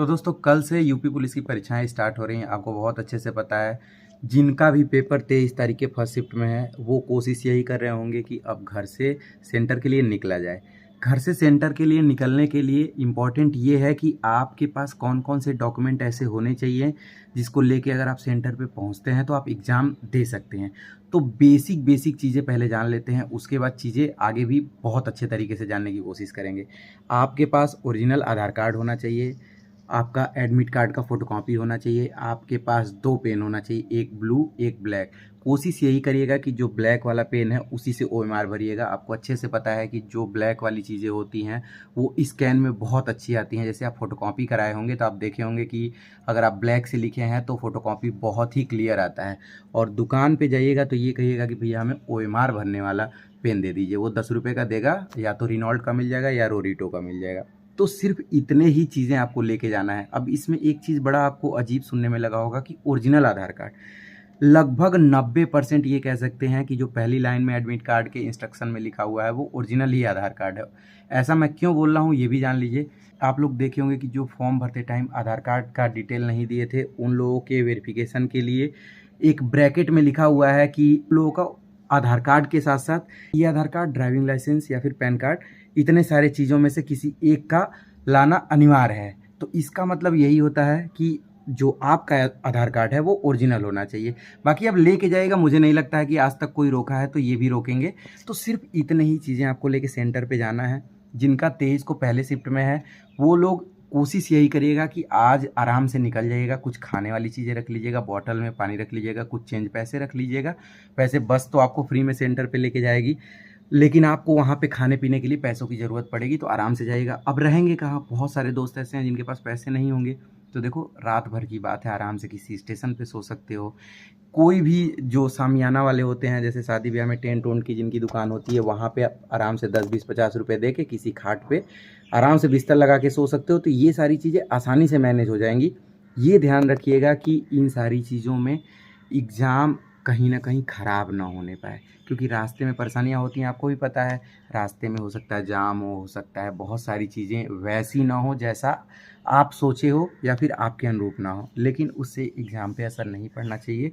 तो दोस्तों कल से यूपी पुलिस की परीक्षाएं स्टार्ट हो रही हैं। आपको बहुत अच्छे से पता है, जिनका भी पेपर 23 तारीख के फर्स्ट शिफ्ट में है वो कोशिश यही कर रहे होंगे कि अब घर से सेंटर के लिए निकला जाए। घर से सेंटर के लिए निकलने के लिए इम्पॉर्टेंट ये है कि आपके पास कौन कौन से डॉक्यूमेंट ऐसे होने चाहिए जिसको लेके अगर आप सेंटर पे पहुंचते हैं तो आप एग्ज़ाम दे सकते हैं। तो बेसिक बेसिक चीज़ें पहले जान लेते हैं, उसके बाद चीज़ें आगे भी बहुत अच्छे तरीके से जानने की कोशिश करेंगे। आपके पास ओरिजिनल आधार कार्ड होना चाहिए, आपका एडमिट कार्ड का फ़ोटोकॉपी होना चाहिए, आपके पास 2 पेन होना चाहिए, एक ब्लू एक ब्लैक। कोशिश यही करिएगा कि जो ब्लैक वाला पेन है उसी से ओएमआर भरिएगा। आपको अच्छे से पता है कि जो ब्लैक वाली चीज़ें होती हैं वो स्कैन में बहुत अच्छी आती हैं। जैसे आप फ़ोटोकॉपी कराए होंगे तो आप देखे होंगे कि अगर आप ब्लैक से लिखे हैं तो फ़ोटोकॉपी बहुत ही क्लियर आता है। और दुकान पे जाइएगा तो ये कहिएगा कि भैया हमें ओएमआर भरने वाला पेन दे दीजिए। वो 10 रुपये का देगा, या तो रिनॉल्ट का मिल जाएगा या रोरीटो का मिल जाएगा। तो सिर्फ इतने ही चीज़ें आपको लेके जाना है। अब इसमें एक चीज़ बड़ा आपको अजीब सुनने में लगा होगा कि ओरिजिनल आधार कार्ड। लगभग 90% ये कह सकते हैं कि जो पहली लाइन में एडमिट कार्ड के इंस्ट्रक्शन में लिखा हुआ है वो ओरिजिनल ही आधार कार्ड है। ऐसा मैं क्यों बोल रहा हूँ ये भी जान लीजिए। आप लोग देखे होंगे कि जो फॉर्म भरते टाइम आधार कार्ड का डिटेल नहीं दिए थे, उन लोगों के वेरिफिकेशन के लिए एक ब्रैकेट में लिखा हुआ है कि लोगों का आधार कार्ड के साथ साथ ये आधार कार्ड, ड्राइविंग लाइसेंस या फिर पैन कार्ड, इतने सारे चीज़ों में से किसी एक का लाना अनिवार्य है। तो इसका मतलब यही होता है कि जो आपका आधार कार्ड है वो ओरिजिनल होना चाहिए। बाकी अब लेके जाएगा, मुझे नहीं लगता है कि आज तक कोई रोका है, तो ये भी रोकेंगे। तो सिर्फ इतने ही चीज़ें आपको लेके सेंटर पे जाना है। जिनका 23 को पहले शिफ्ट में है वो लोग कोशिश यही करिएगा कि आज आराम से निकल जाइएगा। कुछ खाने वाली चीज़ें रख लीजिएगा, बॉटल में पानी रख लीजिएगा, कुछ चेंज पैसे रख लीजिएगा। वैसे बस तो आपको फ्री में सेंटर पे लेके जाएगी, लेकिन आपको वहाँ पे खाने पीने के लिए पैसों की ज़रूरत पड़ेगी, तो आराम से जाइएगा। अब रहेंगे कहाँ? बहुत सारे दोस्त ऐसे हैं जिनके पास पैसे नहीं होंगे, तो देखो रात भर की बात है, आराम से किसी स्टेशन पे सो सकते हो। कोई भी जो शामियाना वाले होते हैं, जैसे शादी ब्याह में टेंट ओंट की जिनकी दुकान होती है, वहाँ पे आप आराम से 10 20 50 रुपये दे के किसी खाट पे आराम से बिस्तर लगा के सो सकते हो। तो ये सारी चीज़ें आसानी से मैनेज हो जाएंगी। ये ध्यान रखिएगा कि इन सारी चीज़ों में एग्ज़ाम कहीं ना कहीं ख़राब ना होने पाए, क्योंकि रास्ते में परेशानियाँ होती हैं। आपको भी पता है, रास्ते में हो सकता है जाम हो सकता है बहुत सारी चीज़ें वैसी ना हो जैसा आप सोचे हो या फिर आपके अनुरूप ना हो, लेकिन उससे एग्ज़ाम पे असर नहीं पड़ना चाहिए।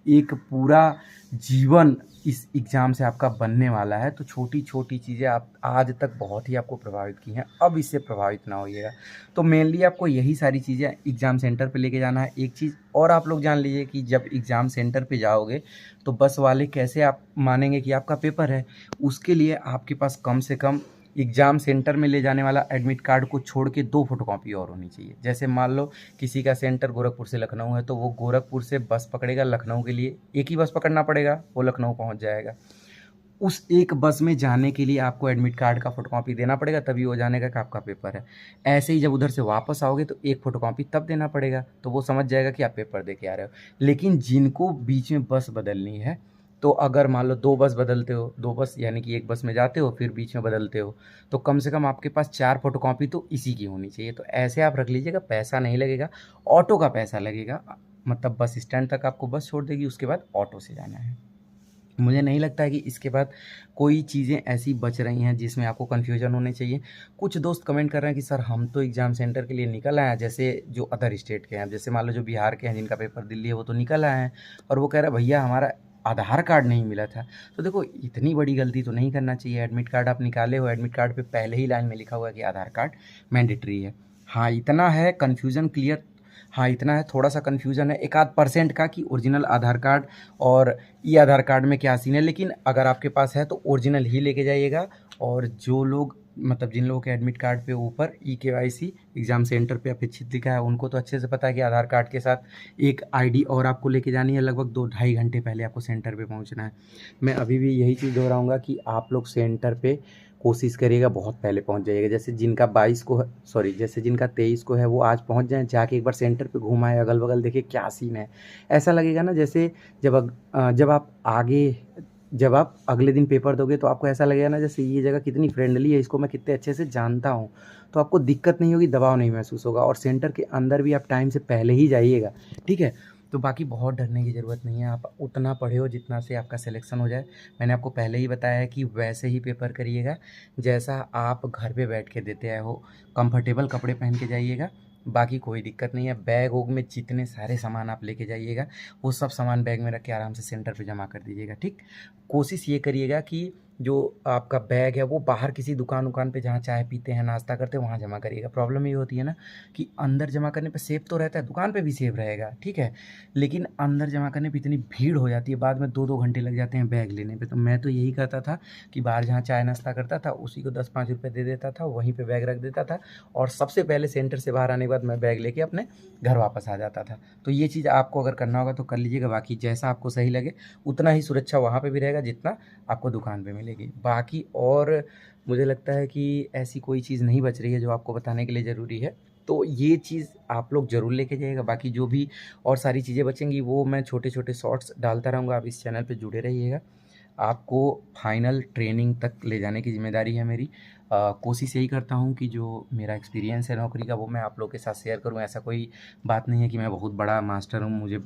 एक पूरा जीवन इस एग्ज़ाम से आपका बनने वाला है। तो छोटी छोटी चीज़ें आप आज तक बहुत ही आपको प्रभावित की हैं, अब इससे प्रभावित ना होइएगा। तो मेनली आपको यही सारी चीज़ें एग्ज़ाम सेंटर पे लेके जाना है। एक चीज़ और आप लोग जान लीजिए कि जब एग्ज़ाम सेंटर पे जाओगे तो बस वाले कैसे आप मानेंगे कि आपका पेपर है। उसके लिए आपके पास कम से कम एग्ज़ाम सेंटर में ले जाने वाला एडमिट कार्ड को छोड़ के 2 फ़ोटोकॉपी और होनी चाहिए। जैसे मान लो किसी का सेंटर गोरखपुर से लखनऊ है, तो वो गोरखपुर से बस पकड़ेगा लखनऊ के लिए, एक ही बस पकड़ना पड़ेगा, वो लखनऊ पहुंच जाएगा। उस एक बस में जाने के लिए आपको एडमिट कार्ड का फ़ोटोकॉपी देना पड़ेगा, तभी वो जानेगा कि आपका पेपर है। ऐसे ही जब उधर से वापस आओगे तो एक फ़ोटोकॉपी तब देना पड़ेगा, तो वो समझ जाएगा कि आप पेपर दे के आ रहे हो। लेकिन जिनको बीच में बस बदलनी है, तो अगर मान लो 2 बस बदलते हो, 2 बस यानी कि एक बस में जाते हो फिर बीच में बदलते हो, तो कम से कम आपके पास 4 फ़ोटोकॉपी तो इसी की होनी चाहिए। तो ऐसे आप रख लीजिएगा, पैसा नहीं लगेगा, ऑटो का पैसा लगेगा। मतलब बस स्टैंड तक आपको बस छोड़ देगी, उसके बाद ऑटो से जाना है। मुझे नहीं लगता है कि इसके बाद कोई चीज़ें ऐसी बच रही हैं जिसमें आपको कन्फ्यूजन होने चाहिए। कुछ दोस्त कमेंट कर रहे हैं कि सर हम तो एग्ज़ाम सेंटर के लिए निकल आए हैं, जैसे जो अदर स्टेट के हैं, जैसे मान लो जो बिहार के हैं जिनका पेपर दिल्ली है वो तो निकल आए हैं, और वो कह रहे हैं भैया हमारा आधार कार्ड नहीं मिला था। तो देखो इतनी बड़ी गलती तो नहीं करना चाहिए। एडमिट कार्ड आप निकाले हो, एडमिट कार्ड पे पहले ही लाइन में लिखा हुआ है कि आधार कार्ड मैंडेटरी है। हाँ इतना है कन्फ्यूज़न क्लियर, हाँ इतना है थोड़ा सा कन्फ्यूज़न है 1-8% का कि ओरिजिनल आधार कार्ड और ई आधार कार्ड में क्या सीन है। लेकिन अगर आपके पास है तो ओरिजिनल ही लेके जाइएगा। और जो लोग मतलब जिन लोगों के एडमिट कार्ड पे ऊपर ई-केवाईसी एग्ज़ाम सेंटर पे अपेक्षित लिखा है, उनको तो अच्छे से पता है कि आधार कार्ड के साथ एक आईडी और आपको लेके जानी है। लगभग 2-2.5 घंटे पहले आपको सेंटर पे पहुंचना है। मैं अभी भी यही चीज़ दोहराऊंगा कि आप लोग सेंटर पे कोशिश करिएगा बहुत पहले पहुंच जाइएगा। जैसे जिनका 22 को है, सॉरी जैसे जिनका 23 को है वो आज पहुंच जाएं, जाके एक बार सेंटर पे घुमाएं, अगल बगल देखिए क्या सीन है। ऐसा लगेगा ना जैसे जब आप अगले दिन पेपर दोगे तो आपको ऐसा लगेगा ना जैसे ये जगह कितनी फ्रेंडली है, इसको मैं कितने अच्छे से जानता हूँ। तो आपको दिक्कत नहीं होगी, दबाव नहीं महसूस होगा। और सेंटर के अंदर भी आप टाइम से पहले ही जाइएगा, ठीक है। तो बाकी बहुत डरने की ज़रूरत नहीं है, आप उतना पढ़े हो जितना से आपका सिलेक्शन हो जाए। मैंने आपको पहले ही बताया है कि वैसे ही पेपर करिएगा जैसा आप घर पे बैठ के देते आए हो। कंफर्टेबल कपड़े पहन के जाइएगा, बाकी कोई दिक्कत नहीं है। बैग वोग में जितने सारे सामान आप लेके जाइएगा वो सब सामान बैग में रख के आराम से सेंटर पे जमा कर दीजिएगा, ठीक। कोशिश ये करिएगा कि जो आपका बैग है वो बाहर किसी दुकान उकान पे जहाँ चाय पीते हैं, नाश्ता करते हैं, वहाँ जमा करिएगा। प्रॉब्लम ये होती है ना कि अंदर जमा करने पे सेफ तो रहता है, दुकान पे भी सेफ रहेगा, ठीक है, लेकिन अंदर जमा करने पे इतनी भीड़ हो जाती है, बाद में 2-2 घंटे लग जाते हैं बैग लेने पे। तो मैं तो यही करता था कि बाहर जहाँ चाय नाश्ता करता था उसी को 10-5 रुपये दे देता था, वहीं पे बैग रख देता था और सबसे पहले सेंटर से बाहर आने के बाद मैं बैग लेके अपने घर वापस आ जाता था। तो ये चीज़ आपको अगर करना होगा तो कर लीजिएगा। बाकी जैसा आपको सही लगे उतना ही सुरक्षा वहाँ पे भी रहेगा जितना आपको दुकान पे मिलेगी। बाकी और मुझे लगता है कि ऐसी कोई चीज़ नहीं बच रही है जो आपको बताने के लिए ज़रूरी है, तो ये चीज़ आप लोग ज़रूर लेके जाइएगा। बाकी जो भी और सारी चीज़ें बचेंगी वो मैं छोटे-छोटे शॉर्ट्स डालता रहूँगा, आप इस चैनल पे जुड़े रहिएगा। आपको फाइनल ट्रेनिंग तक ले जाने की ज़िम्मेदारी है मेरी। कोशिश यही करता हूँ कि जो मेरा एक्सपीरियंस है नौकरी का वो मैं आप लोग के साथ शेयर करूँ। ऐसा कोई बात नहीं है कि मैं बहुत बड़ा मास्टर हूँ, मुझे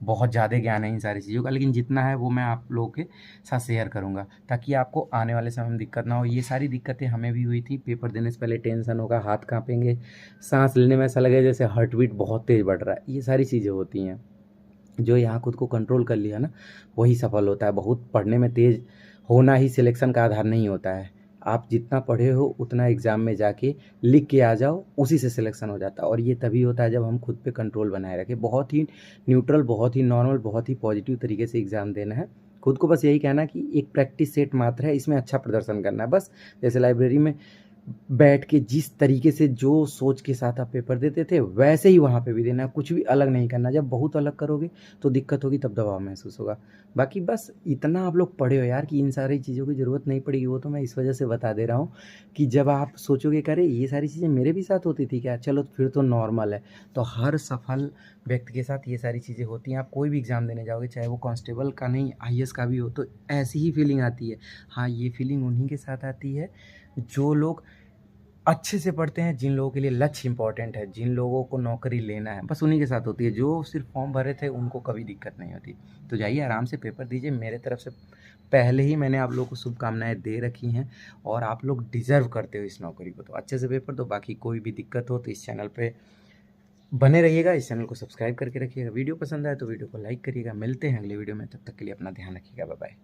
बहुत ज़्यादा ज्ञान है इन सारी चीज़ों का, लेकिन जितना है वो मैं आप लोगों के साथ शेयर करूँगा ताकि आपको आने वाले समय में दिक्कत ना हो। ये सारी दिक्कतें हमें भी हुई थी। पेपर देने से पहले टेंशन होगा, हाथ काँपेंगे, साँस लेने में ऐसा लगेगा जैसे हार्ट बीट बहुत तेज़ बढ़ रहा है। ये सारी चीज़ें होती हैं। जो यहाँ खुद को कंट्रोल कर लिया ना वही सफल होता है। बहुत पढ़ने में तेज़ होना ही सिलेक्शन का आधार नहीं होता है। आप जितना पढ़े हो उतना एग्ज़ाम में जाके लिख के आ जाओ, उसी से सिलेक्शन हो जाता है। और ये तभी होता है जब हम खुद पे कंट्रोल बनाए रखें। बहुत ही न्यूट्रल, बहुत ही नॉर्मल, बहुत ही पॉजिटिव तरीके से एग्ज़ाम देना है। खुद को बस यही कहना कि एक प्रैक्टिस सेट मात्र है, इसमें अच्छा प्रदर्शन करना है बस। जैसे लाइब्रेरी में बैठ के जिस तरीके से जो सोच के साथ आप पेपर देते थे वैसे ही वहाँ पे भी देना है, कुछ भी अलग नहीं करना। जब बहुत अलग करोगे तो दिक्कत होगी, तब दबाव महसूस होगा। बाकी बस इतना आप लोग पढ़े हो यार कि इन सारी चीज़ों की ज़रूरत नहीं पड़ेगी। वो तो मैं इस वजह से बता दे रहा हूँ कि जब आप सोचोगे कि अरे ये सारी चीज़ें मेरे भी साथ होती थी क्या, चलो फिर तो नॉर्मल है। तो हर सफल व्यक्ति के साथ ये सारी चीज़ें होती हैं। आप कोई भी एग्ज़ाम देने जाओगे, चाहे वो कांस्टेबल का नहीं आईएएस का भी हो, तो ऐसी ही फीलिंग आती है। हाँ, ये फीलिंग उन्हीं के साथ आती है जो लोग अच्छे से पढ़ते हैं, जिन लोगों के लिए लक्ष्य इंपॉर्टेंट है, जिन लोगों को नौकरी लेना है, बस उन्हीं के साथ होती है। जो सिर्फ फॉर्म भरे थे उनको कभी दिक्कत नहीं होती। तो जाइए आराम से पेपर दीजिए। मेरे तरफ से पहले ही मैंने आप लोगों को शुभकामनाएं दे रखी हैं और आप लोग डिज़र्व करते हो इस नौकरी को। तो अच्छे से पेपर दो। बाकी कोई भी दिक्कत हो तो इस चैनल पे बने रहिएगा, इस चैनल को सब्सक्राइब करके रखिएगा। वीडियो पसंद आए तो वीडियो को लाइक करिएगा। मिलते हैं अगले वीडियो में, तब तक के लिए अपना ध्यान रखिएगा। Bye bye.